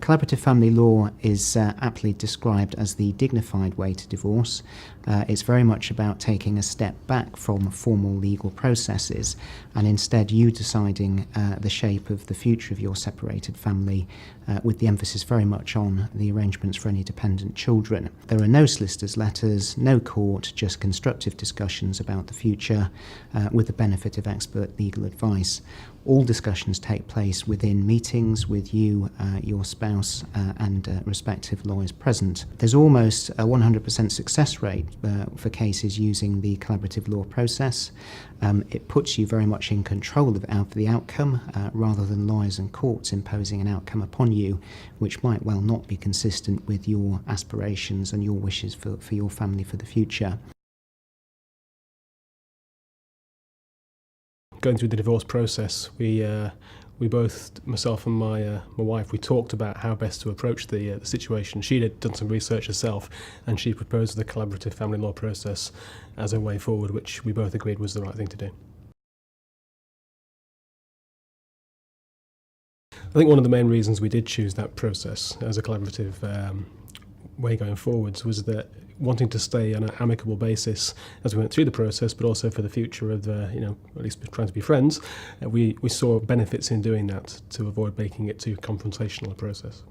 Collaborative family law is aptly described as the dignified way to divorce. It's very much about taking a step back from formal legal processes and instead you deciding the shape of the future of your separated family, with the emphasis very much on the arrangements for any dependent children. There are no solicitors' letters, no court, just constructive discussions about the future with the benefit of expert legal advice. All discussions take place within meetings with you, your spouse and respective lawyers present. There's almost a 100% success rate for cases using the collaborative law process. It puts you very much in control of the outcome rather than lawyers and courts imposing an outcome upon you which might well not be consistent with your aspirations and your wishes for your family for the future. Going through the divorce process, we both, myself and my wife, we talked about how best to approach the situation. She had done some research herself and she proposed the collaborative family law process as a way forward, which we both agreed was the right thing to do. I think one of the main reasons we did choose that process as a collaborative way going forwards was that wanting to stay on an amicable basis as we went through the process, but also for the future of at least trying to be friends, we saw benefits in doing that to avoid making it too confrontational a process.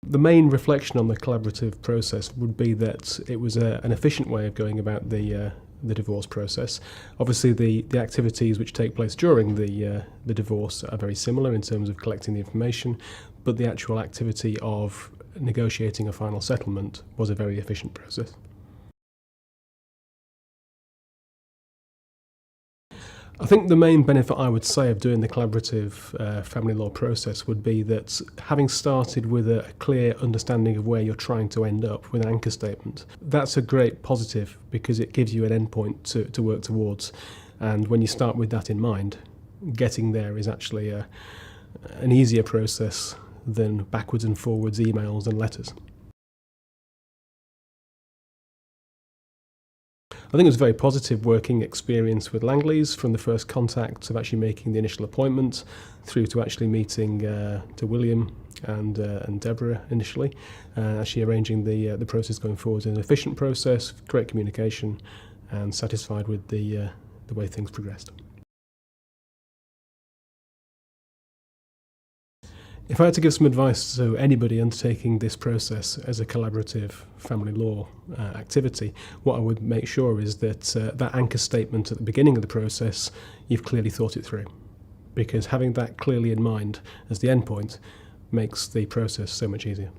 The main reflection on the collaborative process would be that it was an efficient way of going about the divorce process. Obviously, the activities which take place during the divorce are very similar in terms of collecting the information, but the actual activity of negotiating a final settlement was a very efficient process. I think the main benefit I would say of doing the collaborative family law process would be that having started with a clear understanding of where you're trying to end up with an anchor statement, that's a great positive because it gives you an endpoint to work towards. And when you start with that in mind, getting there is actually an easier process than backwards and forwards emails and letters. I think it was a very positive working experience with Langleys, from the first contact of actually making the initial appointment through to actually meeting to William and Deborah initially, actually arranging the process going forward in an efficient process, great communication, and satisfied with the way things progressed. If I had to give some advice to anybody undertaking this process as a collaborative family law activity, what I would make sure is that that anchor statement at the beginning of the process, you've clearly thought it through. Because having that clearly in mind as the end point makes the process so much easier.